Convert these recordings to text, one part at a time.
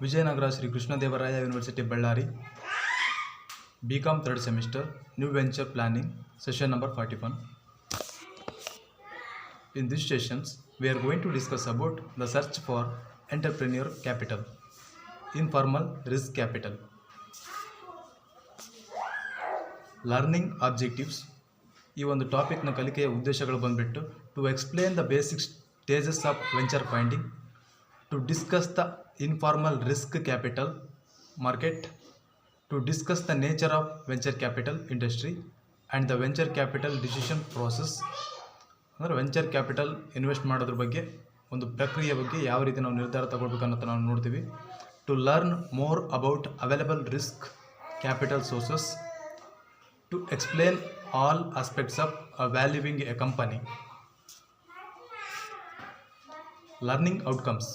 Vijayanagara Shri Krishnadevaraya university Ballari BCom 3rd semester New Venture Planning session number 41. In these sessions we are going to discuss about the search for entrepreneur capital, informal risk capital, learning objectives. ಈ ಒಂದು ಟಾಪಿಕ್ನ ಕಲಿಕೆಯ ಉದ್ದೇಶಗಳು ಬಂದ್ಬಿಟ್ಟು to explain the basic stages of venture finding, to discuss the informal risk capital market, to discuss the nature of venture capital industry and the venture capital decision process. ಅಂದರೆ venture capital invest ಮಾಡೋದ್ರ ಬಗ್ಗೆ ಒಂದು ಪ್ರಕ್ರಿಯೆ ಬಗ್ಗೆ ಯಾವ ರೀತಿ ನಾವು ನಿರ್ಧಾರ ತಗೊಳ್ಬೇಕು ಅನ್ನೋದು ನಾವು ನೋಡ್ತೀವಿ. To learn more about available risk capital sources, to explain all aspects of valuing a company. Learning outcomes.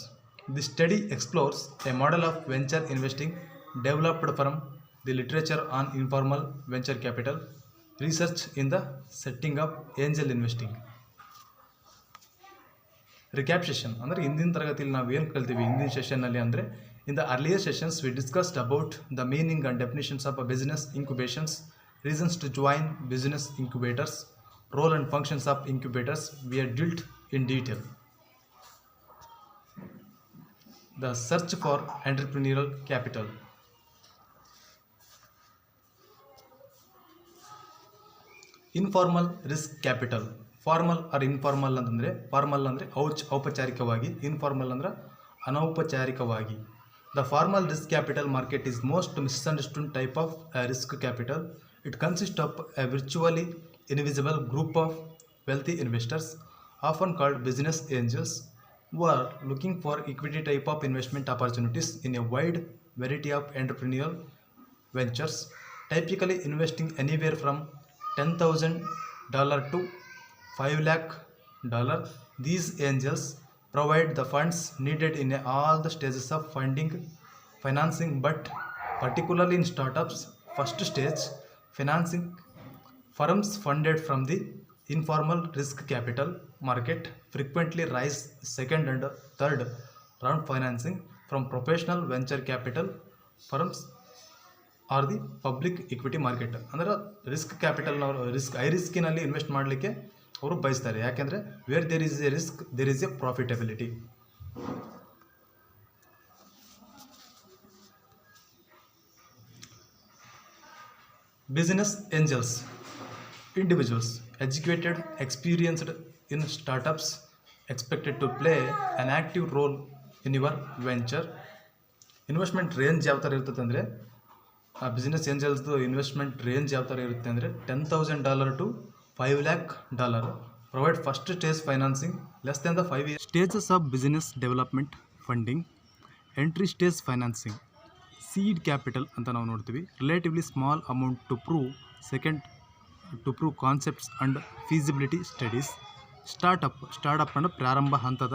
This study explores a model of venture investing developed from the literature on informal venture capital research in the setting of angel investing. Recap session ಅಂದರೆ ಇಂದಿನ ತರಗತಿಯಲ್ಲಿ ನಾವು ಏನು ಕಲ್ತೀವಿ ಇಂದಿನ ಸೆಷನ್ನಲ್ಲಿ ಅಂದರೆ in the earlier sessions we discussed about the meaning and definitions of a business incubations, reasons to join business incubators, role and functions of incubators we are dealt in detail. The search for entrepreneurial capital. Informal risk capital. Formal or informal ಅಂತಂದರೆ formal ಅಂದರೆ ಔಪಚಾರಿಕವಾಗಿ, informal ಅಂದರೆ ಅನೌಪಚಾರಿಕವಾಗಿ. The formal risk capital market is most misunderstood type of risk capital. It consists of a virtually invisible group of wealthy investors, often called business angels, who are looking for equity type of investment opportunities in a wide variety of entrepreneurial ventures, typically investing anywhere from $10,000 to $5 lakh. These angels provide the funds needed in all the stages of financing, but particularly in startups first stage financing. Firms funded from the informal risk capital market frequently raise second and third round financing from professional venture capital firms or the public equity market. ಅಂದರೆ risk ಕ್ಯಾಪಿಟಲ್ನವರು high ರಿಸ್ಕಿನಲ್ಲಿ invest ಮಾಡಲಿಕ್ಕೆ ಅವರು ಬಯಸ್ತಾರೆ. ಯಾಕೆಂದರೆ where there is a risk there is a profitability. Business angels, individuals educated, experienced in startups, expected to play an active role in your venture. Investment range ಯಾವ ಥರ ಇರ್ತದೆ ಅಂದರೆ ಬಿಸ್ನೆಸ್ ಏಂಜಲ್ಸ್ದು ಇನ್ವೆಸ್ಟ್ಮೆಂಟ್ ರೇಂಜ್ ಯಾವ ಥರ ಇರುತ್ತೆ ಅಂದರೆ $10,000 to $5 lakh. Provide first stage financing less than the 5 years. Stages of business development funding. Entry stage financing, seed capital ಅಂತ ನಾವು ನೋಡ್ತೀವಿ. Relatively small amount to prove concepts and feasibility studies. Startup ಅಂದರೆ ಪ್ರಾರಂಭ ಹಂತದ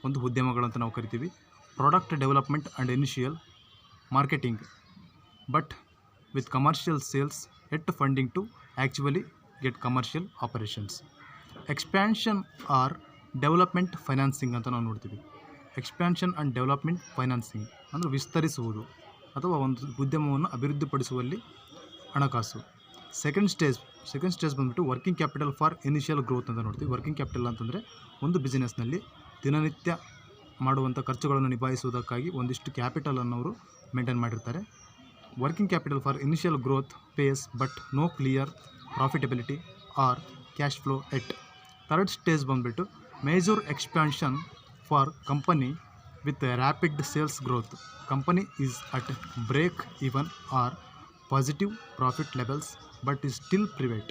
ಒಂದು ಉದ್ಯಮಗಳಂತ ನಾವು ಕರಿತೀವಿ. Product development and initial marketing, but with commercial sales at funding to actually get commercial operations. Expansion or development financing ಅಂತ ನಾವು ನೋಡ್ತೀವಿ. ಎಕ್ಸ್ಪ್ಯಾನ್ಷನ್ ಆ್ಯಂಡ್ ಡೆವಲಪ್ಮೆಂಟ್ ಫೈನಾನ್ಸಿಂಗ್ ಅಂದರೆ ವಿಸ್ತರಿಸುವುದು ಅಥವಾ ಒಂದು ಉದ್ಯಮವನ್ನು ಅಭಿವೃದ್ಧಿಪಡಿಸುವಲ್ಲಿ ಹಣಕಾಸು. ಸೆಕೆಂಡ್ ಸ್ಟೇಜ್ ಬಂದುಬಿಟ್ಟು working capital for initial growth ಅಂತ ನೋಡ್ತೀವಿ. ವರ್ಕಿಂಗ್ ಕ್ಯಾಪಿಟಲ್ ಅಂತಂದರೆ ಒಂದು ಬಿಸ್ನೆಸ್ನಲ್ಲಿ ದಿನನಿತ್ಯ ಮಾಡುವಂಥ ಖರ್ಚುಗಳನ್ನು ನಿಭಾಯಿಸುವುದಕ್ಕಾಗಿ ಒಂದಿಷ್ಟು ಕ್ಯಾಪಿಟಲನ್ನು ಅವರು ಮೇಂಟೈನ್ ಮಾಡಿರ್ತಾರೆ. Working capital for initial growth pace but no clear profitability or cash flow yet. Third stage ಬಂದುಬಿಟ್ಟು major expansion for company with a rapid sales growth. Company is at break even or positive profit levels but is still private.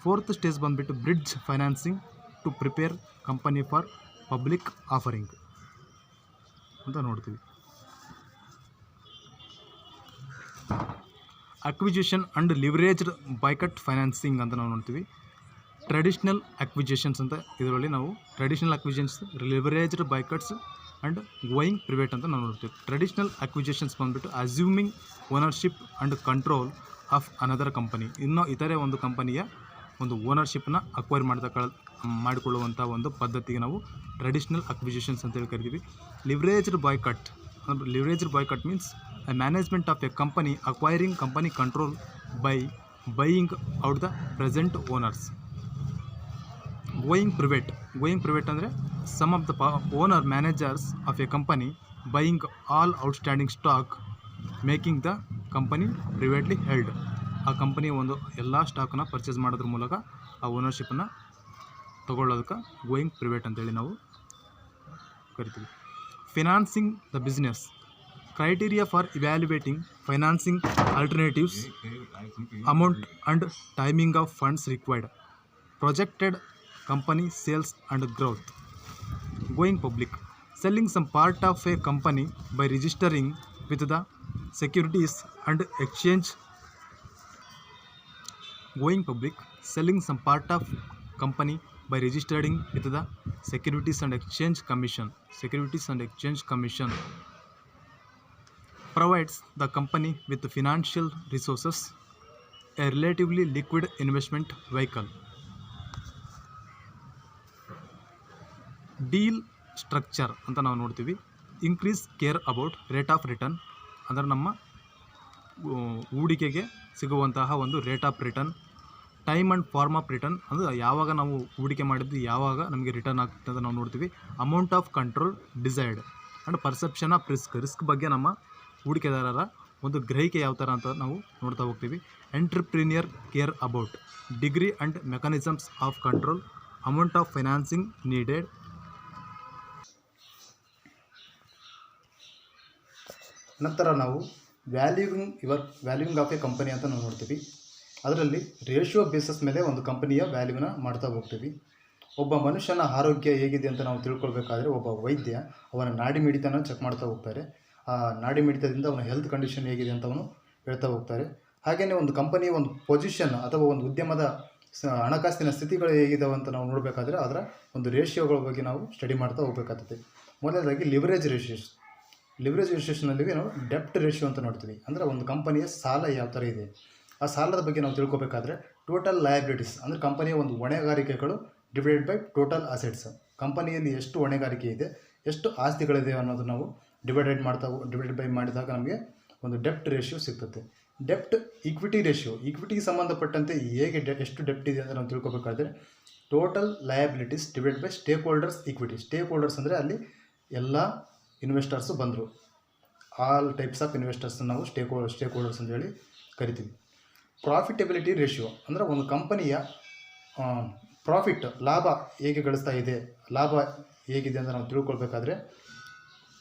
Fourth stage ಬಂದ್ಬಿಟ್ಟು bridge financing to prepare company for public offering ಅಂತ ನೋಡ್ತೀವಿ. Acquisition and leveraged buyout financing ಅಂತ ನಾವು ನೋಡ್ತೀವಿ. Traditional acquisitions ಅಂತ ಇದರಲ್ಲಿ ನಾವು traditional acquisitions, leveraged buyouts and going private ಅಂತ ನಾವು ನೋಡ್ತೀವಿ. ಟ್ರೆಡಿಷ್ನಲ್ ಅಕ್ವಿಜಿಷನ್ಸ್ ಬಂದುಬಿಟ್ಟು assuming ownership and control of another company. ಇನ್ನೂ ಇತರೆ ಒಂದು ಕಂಪನಿಯ ಒಂದು ಓನರ್ಶಿಪ್ನ ಅಕ್ವೈರ್ ಮಾಡಿಕೊಳ್ಳುವಂಥ ಒಂದು ಪದ್ಧತಿಗೆ ನಾವು ಟ್ರೆಡಿಷ್ನಲ್ ಅಕ್ವಿಜಿಷನ್ಸ್ ಅಂತೇಳಿ ಕರಿತೀವಿ. Leveraged buyout leveraged buyout means a management of a company acquiring company control by buying out the present owners. Going private ಅಂದರೆ some of the owner managers of a company buying all outstanding stock, making the company privately held. ಆ ಕಂಪನಿಯ ಒಂದು ಎಲ್ಲ ಸ್ಟಾಕನ್ನು purchase ಮಾಡೋದ್ರ ಮೂಲಕ ಆ ಓನರ್ಶಿಪ್ಪನ್ನು ತಗೊಳ್ಳೋದಕ್ಕೆ going private ಅಂತೇಳಿ ನಾವು ಕರಿತೀವಿ. Financing the business. Criteria for evaluating financing alternatives, amount and timing of funds required, projected company sales and growth. Going public. Selling some part of a company by registering with the Securities and Exchange. Going public. Selling some part of company by registering with the Securities and Exchange Commission. Provides the company with financial resources, a relatively liquid investment vehicle. Deal structure ಅಂತ ನಾವು ನೋಡ್ತೀವಿ. Increase care about rate of return, ಅಂದರೆ ನಮ್ಮ ಹೂಡಿಕೆಗೆ ಸಿಗುವಂತಹ ಒಂದು rate of return. Time and form of return, ಅಂದರೆ ಯಾವಾಗ ನಾವು ಹೂಡಿಕೆ ಮಾಡಿದ್ದು ಯಾವಾಗ ನಮಗೆ ರಿಟರ್ನ್ ಆಗ್ತದೆ ಅಂತ ನಾವು ನೋಡ್ತೀವಿ. Amount of control desired and perception of risk ಬಗ್ಗೆ ನಮ್ಮ ಹೂಡಿಕೆದಾರರ ಒಂದು ಗ್ರಹಿಕೆ ಯಾವ ಥರ ಅಂತ ನಾವು ನೋಡ್ತಾ ಹೋಗ್ತೀವಿ. Entrepreneur care about degree and mechanisms of control, amount of financing needed. ನಂತರ ನಾವು ವ್ಯಾಲ್ಯೂಯಿಂಗ್ ಆಫ್ ಎ ಕಂಪನಿ ಅಂತ ನಾವು ನೋಡ್ತೀವಿ. ಅದರಲ್ಲಿ ರೇಷಿಯೋ ಬೇಸಿಸ್ ಮೇಲೆ ಒಂದು ಕಂಪನಿಯ ವ್ಯಾಲ್ಯೂನ ಮಾಡ್ತಾ ಹೋಗ್ತೀವಿ. ಒಬ್ಬ ಮನುಷ್ಯನ ಆರೋಗ್ಯ ಹೇಗಿದೆ ಅಂತ ನಾವು ತಿಳ್ಕೊಳ್ಬೇಕಾದ್ರೆ ಒಬ್ಬ ವೈದ್ಯ ಅವನ ನಾಡಿ ಮಿಡಿತನ ಚೆಕ್ ಮಾಡ್ತಾ ಹೋಗ್ತಾರೆ. ಆ ನಾಡಿ ಮಿಡಿತದಿಂದ ಅವನ ಹೆಲ್ತ್ ಕಂಡೀಷನ್ ಹೇಗಿದೆ ಅಂತ ಅವನು ಹೇಳ್ತಾ ಹೋಗ್ತಾರೆ. ಹಾಗೆಯೇ ಒಂದು ಕಂಪನಿಯ ಒಂದು ಪೊಸಿಷನ್ ಅಥವಾ ಒಂದು ಉದ್ಯಮದ ಹಣಕಾಸಿನ ಸ್ಥಿತಿಗಳು ಹೇಗಿದ್ದಾವೆ ಅಂತ ನಾವು ನೋಡಬೇಕಾದ್ರೆ ಅದರ ಒಂದು ರೇಷಿಯೋಗಳ ಬಗ್ಗೆ ನಾವು ಸ್ಟಡಿ ಮಾಡ್ತಾ ಹೋಗಬೇಕಾಗ್ತದೆ. ಮೊದಲನೇದಾಗಿ ಲಿವರೇಜ್ ರೇಷಿಯೋನಲ್ಲಿ ನಾವು ಡೆಪ್ಟ್ ರೇಷಿಯೋ ಅಂತ ನೋಡ್ತೀವಿ. ಅಂದರೆ ಒಂದು ಕಂಪನಿಯ ಸಾಲ ಯಾವ ಥರ ಇದೆ, ಆ ಸಾಲದ ಬಗ್ಗೆ ನಾವು ತಿಳ್ಕೊಬೇಕಾದ್ರೆ ಟೋಟಲ್ ಲಯಬಿಲಿಟೀಸ್ ಅಂದರೆ ಕಂಪನಿಯ ಒಂದು ಹೊಣೆಗಾರಿಕೆಗಳು ಡಿವೈಡೆಡ್ ಬೈ ಟೋಟಲ್ ಅಸೆಟ್ಸ್, ಕಂಪನಿಯಲ್ಲಿ ಎಷ್ಟು ಹೊಣೆಗಾರಿಕೆ ಇದೆ, ಎಷ್ಟು ಆಸ್ತಿಗಳಿದೆ ಅನ್ನೋದು ನಾವು ಡಿವೈಡೆಡ್ ಬೈ ಮಾಡಿದಾಗ ನಮಗೆ ಒಂದು ಡೆಪ್ಟ್ ರೇಷಿಯೋ ಸಿಗ್ತದೆ. ಡೆಪ್ಟ್ ಈಕ್ವಿಟಿ ರೇಷಿಯೋ, ಈಕ್ವಿಟಿಗೆ ಸಂಬಂಧಪಟ್ಟಂತೆ ಹೇಗೆ ಎಷ್ಟು ಡೆಪ್ಟ್ ಇದೆ ಅಂತ ನಾವು ತಿಳ್ಕೊಬೇಕಾದ್ರೆ total liabilities divide by stake holders equity. Stake holders ಅಂದರೆ ಅಲ್ಲಿ ಎಲ್ಲ ಇನ್ವೆಸ್ಟರ್ಸು ಬಂದರು, ಆಲ್ ಟೈಪ್ಸ್ ಆಫ್ ಇನ್ವೆಸ್ಟರ್ಸ್ ನಾವು ಸ್ಟೇಕ್ ಹೋಲ್ಡರ್ಸ್ ಅಂತೇಳಿ ಕರಿತೀವಿ. ಪ್ರಾಫಿಟಬಿಲಿಟಿ ರೇಷಿಯೋ ಅಂದರೆ ಒಂದು ಕಂಪನಿಯ ಪ್ರಾಫಿಟ್ ಲಾಭ ಹೇಗೆ ಗಳಿಸ್ತಾ ಇದೆ, ಲಾಭ ಹೇಗಿದೆ ಅಂತ ನಾವು ತಿಳ್ಕೊಳ್ಬೇಕಾದ್ರೆ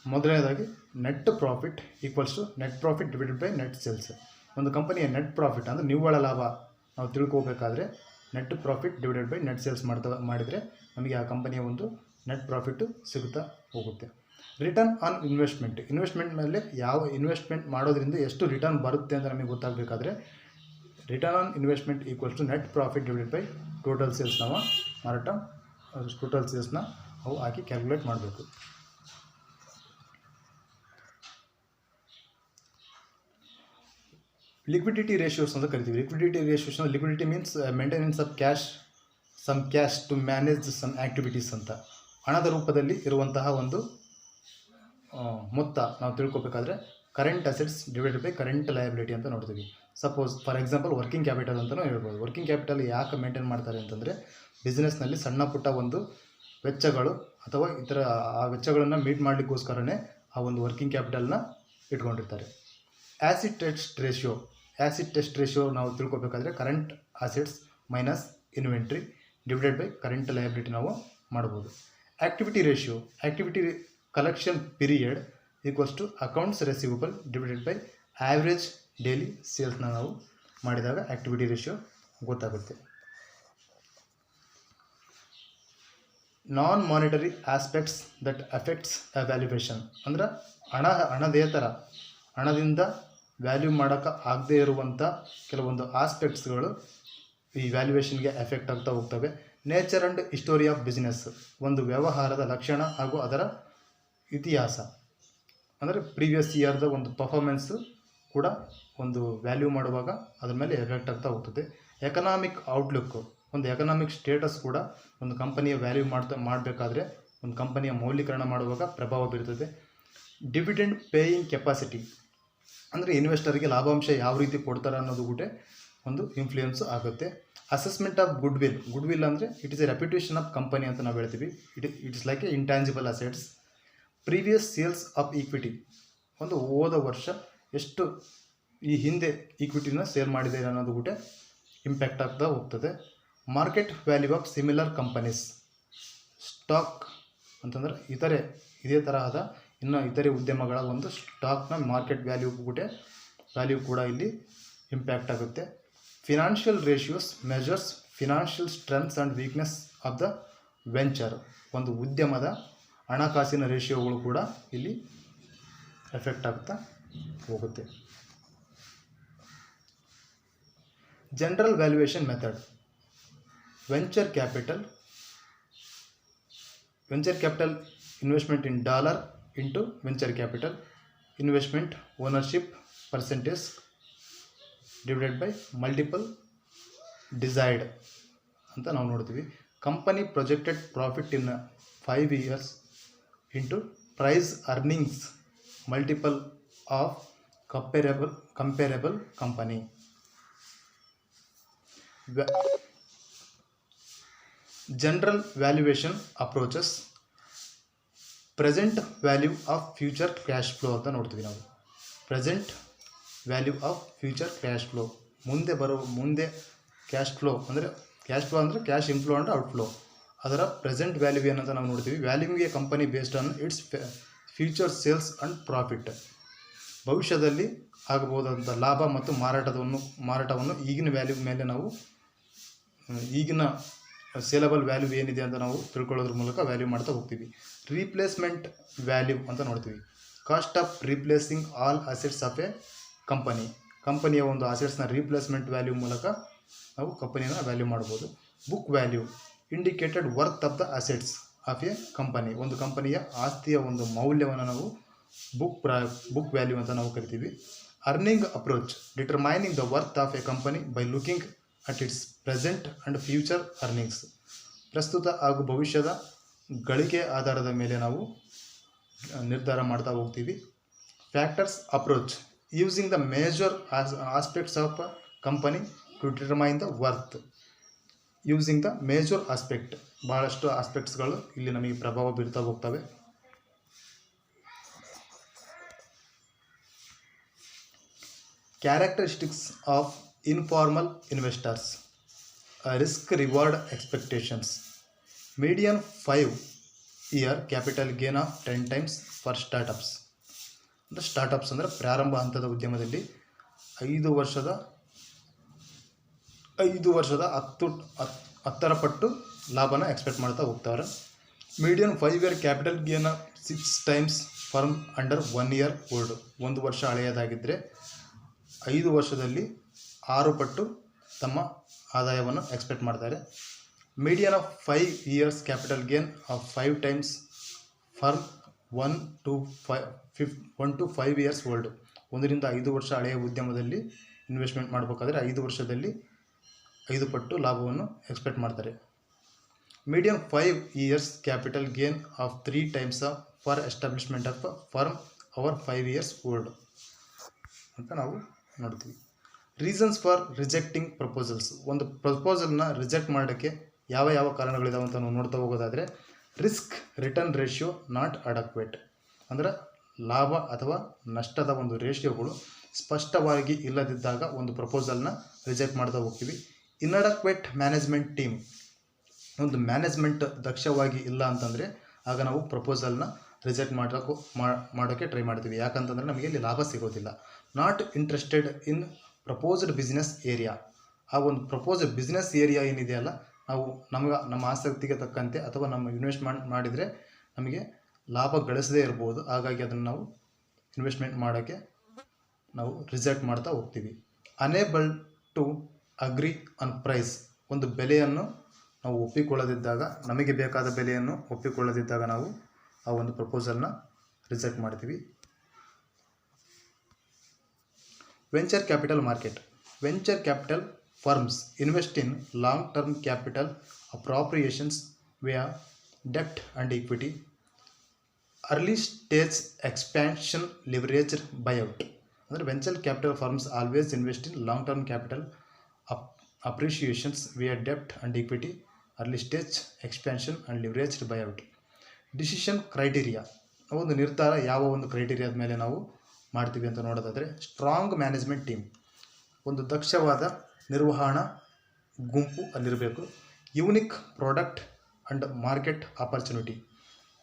ಮೊದಲನೇದಾಗಿ net profit equals to net profit divided by net sales. ಒಂದು ಕಂಪನಿಯ ನೆಟ್ ಪ್ರಾಫಿಟ್ ಅಂದರೆ ನಿವ್ವಳ ಲಾಭ ನಾವು ತಿಳ್ಕೊಬೇಕಾದ್ರೆ net profit divided by net sales ಮಾಡಿದರೆ ನಮಗೆ ಆ ಕಂಪನಿಯ ಒಂದು ನೆಟ್ ಪ್ರಾಫಿಟ್ಟು ಸಿಗುತ್ತಾ ಹೋಗುತ್ತೆ. ರಿಟರ್ನ್ ಆನ್ ಇನ್ವೆಸ್ಟ್ಮೆಂಟ್ ಮೇಲೆ ಯಾವ ಇನ್ವೆಸ್ಟ್ಮೆಂಟ್ ಮಾಡೋದ್ರಿಂದ ಎಷ್ಟು ರಿಟರ್ನ್ ಬರುತ್ತೆ ಅಂತ ನಮಗೆ ಗೊತ್ತಾಗಬೇಕಾದ್ರೆ return on investment equals to net profit divided by total sales. ನಾವು ಟೋಟಲ್ ಸೇಲ್ಸ್ನ ಅವು ಹಾಕಿ ಕ್ಯಾಲ್ಕುಲೇಟ್ ಮಾಡಬೇಕು. ಲಿಕ್ವಿಡಿಟಿ ರೇಷಿಯೋಸ್ ಅಂತ ಕರಿತೀವಿ. Liquidity means maintenance of cash to manage some activities ಅಂತ. ಹಣದ ರೂಪದಲ್ಲಿ ಇರುವಂತಹ ಒಂದು ಮೊತ್ತ ನಾವು ತಿಳ್ಕೊಬೇಕಾದ್ರೆ current assets divided by current liability ಅಂತ ನೋಡ್ತೀವಿ. Suppose for example working capital ಅಂತಲೂ ಹೇಳ್ಬೋದು. ವರ್ಕಿಂಗ್ ಕ್ಯಾಪಿಟಲ್ ಯಾಕೆ ಮೇಂಟೈನ್ ಮಾಡ್ತಾರೆ ಅಂತಂದರೆ ಬಿಸ್ನೆಸ್ನಲ್ಲಿ ಸಣ್ಣ ಪುಟ್ಟ ಒಂದು ವೆಚ್ಚಗಳು ಅಥವಾ ಇತರ ಆ ವೆಚ್ಚಗಳನ್ನು ಮೀಟ್ ಮಾಡಲಿಕ್ಕೋಸ್ಕರನೇ ಆ ಒಂದು ವರ್ಕಿಂಗ್ ಕ್ಯಾಪಿಟಲ್ನ ಇಟ್ಕೊಂಡಿರ್ತಾರೆ. ಆ್ಯಸಿಡ್ ಟೆಸ್ಟ್ ರೇಷಿಯೋ ನಾವು ತಿಳ್ಕೊಬೇಕಾದ್ರೆ current assets minus inventory divided by current liability ನಾವು ಮಾಡ್ಬೋದು. Activity collection period equals to accounts receivable divided by average daily ಸೇಲ್ಸ್ನ ನಾವು ಮಾಡಿದಾಗ ಆ್ಯಕ್ಟಿವಿಟಿ ರೇಷಿಯೋ ಗೊತ್ತಾಗುತ್ತೆ. Non monetary aspects that affects a valuation ಅಂದರೆ ಹಣದಿಂದ ವ್ಯಾಲ್ಯೂ ಮಾಡೋಕ್ಕೆ ಆಗದೇ ಇರುವಂಥ ಕೆಲವೊಂದು ಆಸ್ಪೆಕ್ಟ್ಸ್ಗಳು ಈ ವ್ಯಾಲ್ಯೂಯೇಷನ್ಗೆ ಎಫೆಕ್ಟ್ ಆಗ್ತಾ ಹೋಗ್ತವೆ. Nature and history of business, ಒಂದು ವ್ಯವಹಾರದ ಲಕ್ಷಣ ಹಾಗೂ ಅದರ ಇತಿಹಾಸ ಅಂದರೆ ಪ್ರೀವಿಯಸ್ ಇಯರ್ದ ಒಂದು ಪರ್ಫಾರ್ಮೆನ್ಸು ಕೂಡ ಒಂದು ವ್ಯಾಲ್ಯೂ ಮಾಡುವಾಗ ಅದ್ರ ಮೇಲೆ ಎಫೆಕ್ಟ್ ಆಗ್ತಾ ಹೋಗ್ತದೆ. ಎಕನಾಮಿಕ್ ಔಟ್ಲುಕ್ಕು, ಒಂದು ಎಕನಾಮಿಕ್ ಸ್ಟೇಟಸ್ ಕೂಡ ಒಂದು ಕಂಪನಿಯ ವ್ಯಾಲ್ಯೂ ಮಾಡಬೇಕಾದ್ರೆ ಒಂದು ಕಂಪನಿಯ ಮೌಲ್ಯೀಕರಣ ಮಾಡುವಾಗ ಪ್ರಭಾವ ಬೀರ್ತದೆ. ಡಿವಿಡೆಂಡ್ ಪೇಯಿಂಗ್ ಕೆಪಾಸಿಟಿ ಅಂದರೆ ಇನ್ವೆಸ್ಟರ್ಗೆ ಲಾಭಾಂಶ ಯಾವ ರೀತಿ ಕೊಡ್ತಾರೆ ಅನ್ನೋದು ಕೂಡ ಒಂದು ಇನ್ಫ್ಲೂಯೆನ್ಸ್ ಆಗುತ್ತೆ. ಅಸೆಸ್ಮೆಂಟ್ ಆಫ್ ಗುಡ್ ವಿಲ್ ಅಂದರೆ it is A reputation of company ಅಂತ ನಾವು ಹೇಳ್ತೀವಿ. It's like A intangible assets. Previous sales of equity, ಒಂದು ಹೋದ ವರ್ಷ ಎಷ್ಟು ಈ ಹಿಂದೆ ಈಕ್ವಿಟಿನ ಸೇಲ್ ಮಾಡಿದೆ ಅನ್ನೋದು ಕೂಡ ಇಂಪ್ಯಾಕ್ಟ್ ಆಗ್ತಾ ಹೋಗ್ತದೆ. Market value of similar companies, stock ಅಂತಂದರೆ ಇದೇ ತರಹದ ಇತರೆ ಉದ್ಯಮಗಳ ಒಂದು ಸ್ಟಾಕ್ನ ಮಾರ್ಕೆಟ್ ವ್ಯಾಲ್ಯೂ ಕೂಡ ಇಲ್ಲಿ ಇಂಪ್ಯಾಕ್ಟ್ ಆಗುತ್ತೆ. Financial ratios measures financial strengths and weakness of the venture, ಒಂದು ಉದ್ಯಮದ ಹಣಕಾಸಿನ ರೇಷಿಯೋಗಳು ಕೂಡ ಇಲ್ಲಿ ಎಫೆಕ್ಟ್ ಆಗ್ತಾ ಹೋಗುತ್ತೆ. General valuation method, venture capital investment in dollar into venture capital investment ownership percentage divided by multiple desired ಅಂತ ನಾವು ನೋಡ್ತೀವಿ. Company projected profit in 5 years into price earnings multiple of comparable company. General valuation approaches, present value of future cash flow ಅಂತ ನೋಡ್ತೀವಿ ನಾವು. Present value of future cash flow, ಮುಂದೆ cash flow ಅಂದರೆ cash inflow and outflow, ಅದರ present value ಏನಂತ ನಾವು ನೋಡ್ತೀವಿ. Valuing a company based on its future sales and profit, ಭವಿಷ್ಯದಲ್ಲಿ ಆಗಬಹುದಾದಂಥ ಲಾಭ ಮತ್ತು ಮಾರಾಟವನ್ನು ಈಗಿನ ವ್ಯಾಲ್ಯೂ ಮೇಲೆ ನಾವು ಈಗಿನ ಸೇಲಬಲ್ ವ್ಯಾಲ್ಯೂ ಏನಿದೆ ಅಂತ ನಾವು ತಿಳ್ಕೊಳ್ಳೋದ್ರ ಮೂಲಕ ವ್ಯಾಲ್ಯೂ ಮಾಡ್ತಾ ಹೋಗ್ತೀವಿ. ರೀಪ್ಲೇಸ್ಮೆಂಟ್ ವ್ಯಾಲ್ಯೂ ಅಂತ ನೋಡ್ತೀವಿ. Cost of replacing all assets of A ಕಂಪನಿಯ ಒಂದು ಅಸೆಟ್ಸ್ನ ರೀಪ್ಲೇಸ್ಮೆಂಟ್ ವ್ಯಾಲ್ಯೂ ಮೂಲಕ ನಾವು ಕಂಪನಿಯನ್ನು ವ್ಯಾಲ್ಯೂ ಮಾಡ್ಬೋದು. Book value indicated worth of the assets of A company, ಒಂದು ಕಂಪನಿಯ ಆಸ್ತಿಯ ಒಂದು ಮೌಲ್ಯವನ್ನು ನಾವು ಬುಕ್ ವ್ಯಾಲ್ಯೂ ಅಂತ ನಾವು ಕರಿತೀವಿ. Earning approach, determining the worth of A company by looking at it's present and future earnings, ಪ್ರಸ್ತುತ ಹಾಗೂ ಭವಿಷ್ಯದ ಗಳಿಕೆ ಆಧಾರದ ಮೇಲೆ ನಾವು ನಿರ್ಧಾರ ಮಾಡ್ತಾ ಹೋಗ್ತೀವಿ. Factors approach, using the major aspects of a company to determine the worth. Using the major aspect, ಬಹಳಷ್ಟು ಆಸ್ಪೆಕ್ಟ್ಸ್ಗಳು ಇಲ್ಲಿ ನಮಗೆ ಪ್ರಭಾವ ಬೀರ್ತಾ ಹೋಗ್ತವೆ. Characteristics of informal investors, risk reward expectations. Median 5-year capital gain of 10 times for startups. ಅಂದರೆ startups ಅಂದರೆ ಪ್ರಾರಂಭ ಹಂತದ ಉದ್ಯಮದಲ್ಲಿ 5 ವರ್ಷದ 10 ಪಟ್ಟು ಲಾಭನ ಎಕ್ಸ್ಪೆಕ್ಟ್ ಮಾಡ್ತಾ ಹೋಗ್ತಾರೆ. Median 5-year capital gain of 6 times firm under 1 year old, 1 ವರ್ಷ ಹಳೆಯದಾಗಿದ್ದರೆ 5 ವರ್ಷದಲ್ಲಿ 6 ಪಟ್ಟು ತಮ್ಮ ಆದಾಯವನ್ನು ಎಕ್ಸ್ಪೆಕ್ಟ್ ಮಾಡ್ತಾರೆ. Median of 5 years capital gain of 5 times firm 1 to 5 years old, 1 ರಿಂದ 5 ವರ್ಷ ಹಳೆಯ ಉದ್ಯಮದಲ್ಲಿ ಇನ್ವೆಸ್ಟ್ಮೆಂಟ್ ಮಾಡಬೇಕಾದ್ರೆ 5 ವರ್ಷದಲ್ಲಿ 5 ಪಟ್ಟು ಲಾಭವನ್ನು ಎಕ್ಸ್ಪೆಕ್ಟ್ ಮಾಡ್ತಾರೆ. Median 5 years capital gain of 3 times for establishment of firm over 5 years old ಅಂತ ನಾವು ನೋಡ್ತೀವಿ. ರೀಸನ್ಸ್ ಫಾರ್ ರಿಜೆಕ್ಟಿಂಗ್ ಪ್ರಪೋಸಲ್ಸ್, ಒಂದು ಪ್ರಪೋಸಲ್ನ ರಿಜೆಕ್ಟ್ ಮಾಡೋಕ್ಕೆ ಯಾವ ಕಾರಣಗಳಿದಾವೆ ಅಂತ ನಾವು ನೋಡ್ತಾ ಹೋಗೋದಾದರೆ, risk return ratio not adequate, ಅಂದರೆ ಲಾಭ ಅಥವಾ ನಷ್ಟದ ಒಂದು ರೇಷಿಯೋಗಳು ಸ್ಪಷ್ಟವಾಗಿ ಇಲ್ಲದಿದ್ದಾಗ ಒಂದು ಪ್ರಪೋಸಲ್ನ ರಿಜೆಕ್ಟ್ ಮಾಡ್ತಾ ಹೋಗ್ತೀವಿ. ಇನ್ಅಡಕ್ವೇಟ್ ಮ್ಯಾನೇಜ್ಮೆಂಟ್ ಟೀಮ್, ಒಂದು ಮ್ಯಾನೇಜ್ಮೆಂಟ್ ದಕ್ಷವಾಗಿ ಇಲ್ಲ ಅಂತಂದರೆ ಆಗ ನಾವು ಪ್ರಪೋಸಲ್ನ ರಿಜೆಕ್ಟ್ ಮಾಡೋಕ್ಕೆ ಟ್ರೈ ಮಾಡ್ತೀವಿ, ಯಾಕಂತಂದರೆ ನಮಗೆ ಇಲ್ಲಿ ಲಾಭ ಸಿಗೋದಿಲ್ಲ. Not interested in proposed business area, ಆ ಒಂದು ಪ್ರಪೋಸ್ಡ್ ಬಿಸ್ನೆಸ್ ಏರಿಯಾ ಏನಿದೆಯಲ್ಲ, ನಾವು ನಮ್ಮ ಆಸಕ್ತಿಗೆ ತಕ್ಕಂತೆ ಅಥವಾ ನಮ್ಮ ಇನ್ವೆಸ್ಟ್ಮೆಂಟ್ ಮಾಡಿದರೆ ನಮಗೆ ಲಾಭ ಗಳಿಸದೇ ಇರ್ಬೋದು, ಹಾಗಾಗಿ ಅದನ್ನು ನಾವು ಇನ್ವೆಸ್ಟ್ಮೆಂಟ್ ಮಾಡೋಕ್ಕೆ ನಾವು ರಿಜೆಕ್ಟ್ ಮಾಡ್ತಾ ಹೋಗ್ತೀವಿ. Unable to agree on price, ಒಂದು ಬೆಲೆಯನ್ನು ನಾವು ಒಪ್ಪಿಕೊಳ್ಳದಿದ್ದಾಗ, ನಮಗೆ ಬೇಕಾದ ಬೆಲೆಯನ್ನು ಒಪ್ಪಿಕೊಳ್ಳದಿದ್ದಾಗ ನಾವು ಆ ಒಂದು ಪ್ರಪೋಸಲ್ನ ರಿಜೆಕ್ಟ್ ಮಾಡ್ತೀವಿ. Venture capital market, venture capital firms invest in long term capital appropriations via debt and equity. Early stage expansion leveraged buyout ಅಂದರೆ venture capital firms always invest in long term capital appreciations via ಡೆಪ್ಟ್ and equity early stage expansion and leveraged buyout. Decision criteria, ಒಂದು ನಿರ್ಧಾರ ಯಾವ ಒಂದು ಕ್ರೈಟೀರಿಯಾದ ಮೇಲೆ ನಾವು ಮಾಡ್ತೀವಿ ಅಂತ ನೋಡೋದಾದರೆ ಸ್ಟ್ರಾಂಗ್ ಮ್ಯಾನೇಜ್ಮೆಂಟ್ ಟೀಮ್, ಒಂದು ದಕ್ಷವಾದ ನಿರ್ವಹಣಾ ಗುಂಪು ಅಲ್ಲಿರಬೇಕು. Unique product and market opportunity,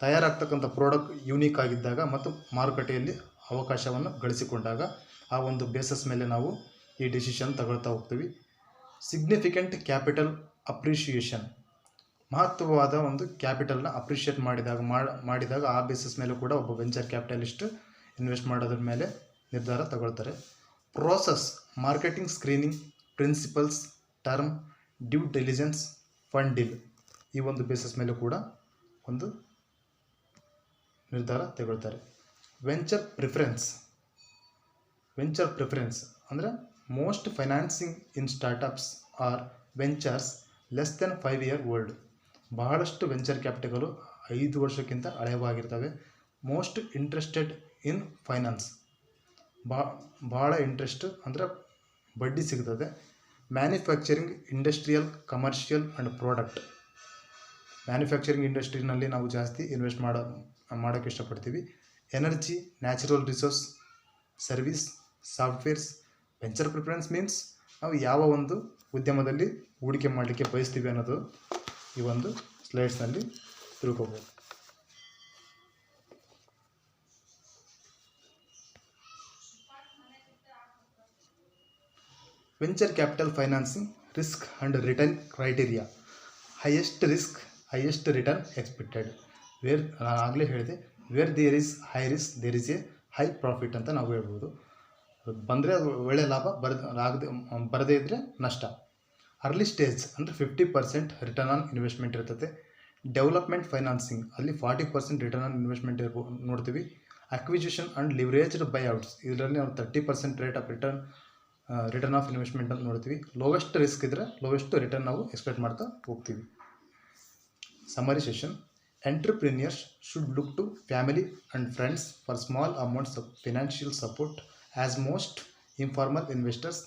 ತಯಾರಾಗ್ತಕ್ಕಂಥ ಪ್ರಾಡಕ್ಟ್ ಯೂನಿಕ್ ಆಗಿದ್ದಾಗ ಮತ್ತು ಮಾರುಕಟ್ಟೆಯಲ್ಲಿ ಅವಕಾಶವನ್ನು ಗಳಿಸಿಕೊಂಡಾಗ ಆ ಒಂದು ಬೇಸಸ್ ಮೇಲೆ ನಾವು ಈ ಡಿಸಿಷನ್ ತಗೊಳ್ತಾ ಹೋಗ್ತೀವಿ. ಸಿಗ್ನಿಫಿಕೆಂಟ್ ಕ್ಯಾಪಿಟಲ್ ಅಪ್ರಿಷಿಯೇಷನ್, ಮಹತ್ವವಾದ ಒಂದು ಕ್ಯಾಪಿಟಲ್ನ ಅಪ್ರಿಷಿಯೇಟ್ ಮಾಡಿದಾಗ ಆ ಬೇಸಿಸ್ ಮೇಲೆ ಕೂಡ ಒಬ್ಬ ವೆಂಚರ್ ಕ್ಯಾಪಿಟಲಿಸ್ಟ್ ಇನ್ವೆಸ್ಟ್ ಮಾಡೋದ್ರ ಮೇಲೆ ನಿರ್ಧಾರ ತಗೊಳ್ತಾರೆ. Process marketing screening principles term due diligence fund deal, ಈ ಒಂದು ಬೇಸಿಸ್ ಮೇಲೆ ಕೂಡ ಒಂದು ನಿರ್ಧಾರ ತಗೊಳ್ತಾರೆ. ವೆಂಚರ್ ಪ್ರಿಫರೆನ್ಸ್ ಅಂದರೆ most financing in startups are ventures less than 5 year old. ಬಹಳಷ್ಟು ವೆಂಚರ್ ಕ್ಯಾಪಿಟಲ್ಗಳು 5 ವರ್ಷಕ್ಕಿಂತ ಹಳೆಯವಾಗಿರ್ತವೆ. ಮೋಸ್ಟ್ ಇಂಟ್ರೆಸ್ಟೆಡ್ ಇನ್ ಫೈನಾನ್ಸ್, ಭಾಳ ಇಂಟ್ರೆಸ್ಟ್ ಅಂದರೆ ಬಡ್ಡಿ ಸಿಗ್ತದೆ. Manufacturing industrial commercial and product, manufacturing ಇಂಡಸ್ಟ್ರಿನಲ್ಲಿ ನಾವು ಜಾಸ್ತಿ ಇನ್ವೆಸ್ಟ್ ಮಾಡೋಕ್ಕೆ ಇಷ್ಟಪಡ್ತೀವಿ. Energy, natural resource, service, softwares. Venture preference means ನಾವು ಯಾವ ಒಂದು ಉದ್ಯಮದಲ್ಲಿ ಹೂಡಿಕೆ ಮಾಡಲಿಕ್ಕೆ ಬಯಸ್ತೀವಿ ಅನ್ನೋದು ಈ ಒಂದು ಸ್ಲೈಡ್ಸ್ನಲ್ಲಿ ತಿಳ್ಕೊಬೋದು. Venture capital financing risk and return criteria. Highest risk highest return expected. ನಾನು ಆಗಲೇ ಹೇಳಿದೆ, where there is high risk there is a high profit ಅಂತ ನಾವು ಹೇಳ್ಬೋದು. ಬಂದರೆ ಅದು ಒಳ್ಳೆಯ ಲಾಭ, ಬರದೇ ಇದ್ದರೆ ನಷ್ಟ. ಅರ್ಲಿ ಸ್ಟೇಜ್ ಅಂದರೆ 50% ರಿಟರ್ನ್ ಆನ್ ಇನ್ವೆಸ್ಟ್ಮೆಂಟ್ ಇರ್ತದೆ. ಡೆವಲಪ್ಮೆಂಟ್ ಫೈನಾನ್ಸಿಂಗ್ ಅಲ್ಲಿ 40% ರಿಟರ್ನ್ ಆನ್ ಇನ್ವೆಸ್ಟ್ಮೆಂಟ್ ನೋಡ್ತೀವಿ. ಅಕ್ವಿಜಿಷನ್ ಆ್ಯಂಡ್ ಲಿವರೇಜ್ಡ್ ಬೈಔಟ್ಸ್, ಇದರಲ್ಲಿ ನಾವು 30% rate of return of investment ಅಂತ ನೋಡ್ತೀವಿ. ಲೋವೆಸ್ಟ್ ರಿಸ್ಕ್ ಇದ್ದರೆ ಲೋವೆಸ್ಟ್ ರಿಟರ್ನ್ ನಾವು ಎಕ್ಸ್ಪೆಕ್ಟ್ ಮಾಡ್ತಾ ಹೋಗ್ತೀವಿ. Summary session. Entrepreneurs should look to family and friends for small amounts of financial support as most informal investors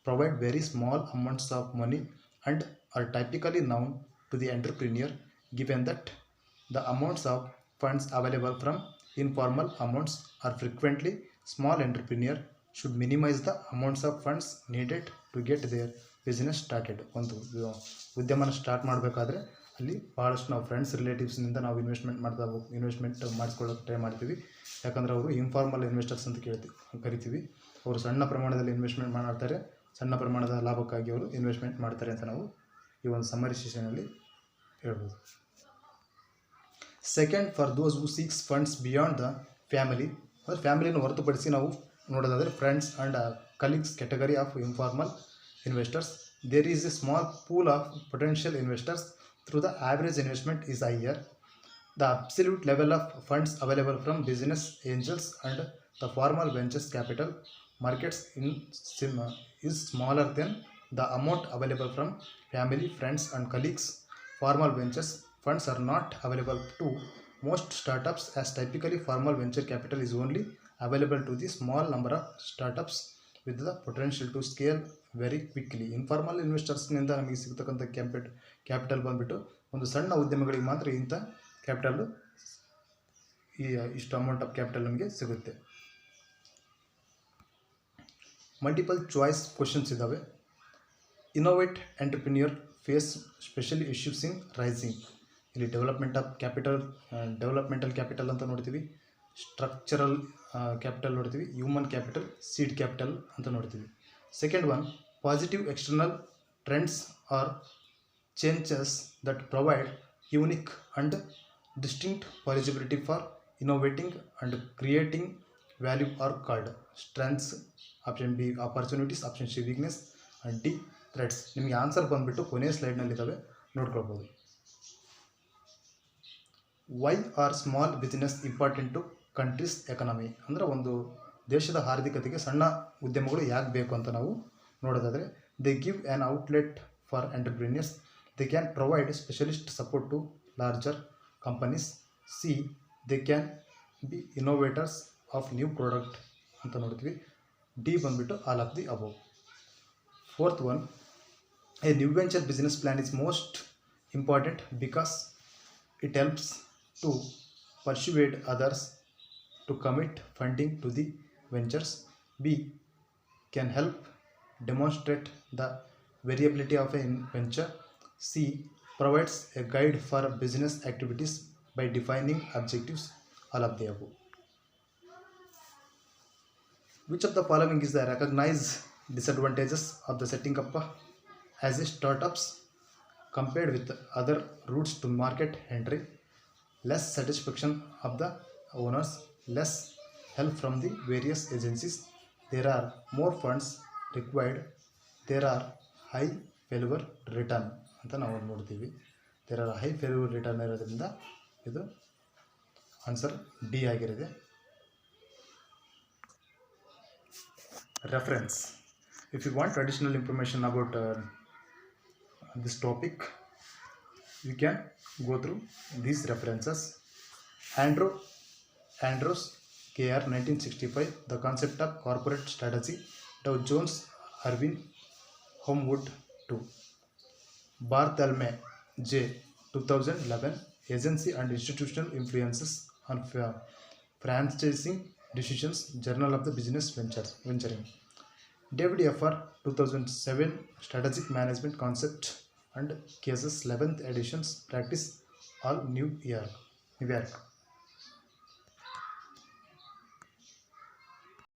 provide very small amounts of money and are typically known to the entrepreneur, given that the amounts of funds available from informal amounts are frequently small. Entrepreneur should minimize the amounts of funds needed to get their business started. ಒಂದು ಉದ್ಯಮನ start ಮಾಡಬೇಕಾದ್ರೆ ಅಲ್ಲಿ ಭಾಳಷ್ಟು ನಾವು friends ರಿಲೇಟಿವ್ಸ್ನಿಂದ ನಾವು investment ಮಾಡಿಸ್ಕೊಳ್ಳೋಕೆ try ಮಾಡ್ತೀವಿ. ಯಾಕಂದರೆ ಅವರು informal investors ಅಂತ ಕರಿತೀವಿ. ಅವರು ಸಣ್ಣ ಪ್ರಮಾಣದಲ್ಲಿ ಇನ್ವೆಸ್ಟ್ಮೆಂಟ್ ಮಾಡ್ತಾರೆ, ಸಣ್ಣ ಪ್ರಮಾಣದ ಲಾಭಕ್ಕಾಗಿ ಅವರು ಇನ್ವೆಸ್ಟ್ಮೆಂಟ್ ಮಾಡ್ತಾರೆ ಅಂತ ನಾವು ಈ ಒಂದು ಸಮರಿ ಸೆಷನಲ್ಲಿ ಹೇಳ್ಬೋದು. Second, for those who seeks funds beyond the family, ಅಂದರೆ ಫ್ಯಾಮಿಲಿನ ಹೊರತುಪಡಿಸಿ ನಾವು ನೋಡೋದಾದರೆ friends and colleagues category of informal investors, there is a small pool of potential investors through the average investment is higher. The absolute level of funds available from business angels and the formal ventures capital markets is smaller than the amount available from family, friends and colleagues. Formal ventures funds are not available to most startups, as typically formal venture capital is only available to the small number of startups with the potential to scale very quickly. Informal ಇನ್ವೆಸ್ಟರ್ಸ್ನಿಂದ ನಮಗೆ ಸಿಗ್ತಕ್ಕಂಥ capital ಬಂದುಬಿಟ್ಟು ಒಂದು ಸಣ್ಣ ಉದ್ಯಮಗಳಿಗೆ ಮಾತ್ರ ಇಂಥ capital ಇಷ್ಟು ಅಮೌಂಟ್ ಆಫ್ ಕ್ಯಾಪಿಟಲ್ ನಮಗೆ ಸಿಗುತ್ತೆ. ಮಲ್ಟಿಪಲ್ ಚಾಯ್ಸ್ ಕ್ವಶನ್ಸ್ ಇದ್ದಾವೆ. Innovate entrepreneur face specially issues in raising. ಇಲ್ಲಿ ಡೆವಲಪ್ಮೆಂಟಲ್ ಕ್ಯಾಪಿಟಲ್ ಅಂತ ನೋಡ್ತೀವಿ, ಸ್ಟ್ರಕ್ಚರಲ್ ಕ್ಯಾಪಿಟಲ್ ನೋಡ್ತೀವಿ, ಹ್ಯೂಮನ್ ಕ್ಯಾಪಿಟಲ್, ಸೀಡ್ ಕ್ಯಾಪಿಟಲ್ ಅಂತ ನೋಡ್ತೀವಿ. Second one, positive external trends or changes that provide unique and distinct eligibility for innovating and creating value are called strengths. Option B opportunities, option C weakness and D threats. ನಿಮಗೆ answer ಬಂದುಬಿಟ್ಟು ಕೊನೆಯ ಸ್ಲೈಡ್ನಲ್ಲಿದ್ದಾವೆ, ನೋಡ್ಕೊಳ್ಬೋದು. Why are small business important to country's economy, ಅಂದರೆ ಒಂದು ದೇಶದ ಆರ್ಥಿಕತೆಗೆ ಸಣ್ಣ ಉದ್ಯಮಗಳು ಯಾಕೆ ಬೇಕು ಅಂತ ನಾವು ನೋಡೋದಾದರೆ, they give an outlet for entrepreneurs, they can provide specialist support to larger companies, C they can be innovators of new product ಅಂತ ನೋಡ್ತೀವಿ. ಡಿ ಬಂದುಬಿಟ್ಟು all of the above. Fourth one, a new venture business plan is most important because it helps to persuade others to commit funding to the ventures. B can help demonstrate the variability of a venture. C provides a guide for business activities by defining objectives. All of the above. Which of the following is the recognized disadvantages of the setting up as a startups compared with other routes to market entry? Less satisfaction of the owners, less help from the various agencies, there are more funds required, there are high failure return ಅಂತ ನಾವು ನೋಡ್ತೀವಿ. there are high failure return ಇರೋದ್ರಿಂದ ಇದು answer D ಆಗಿರುತ್ತೆ. Reference: if you want additional information about this topic, you can go through these references. Andrews KR 1965, The Concept of Corporate Strategy, Dow Jones, Irving Homewood 2, Bartholomew J 2011, Agency and Institutional Influences on Franchising Decisions, Journal of the Business Venturing, David F.R. 2007, Strategic Management Concept and Cases, 11th editions, Practice, all New York.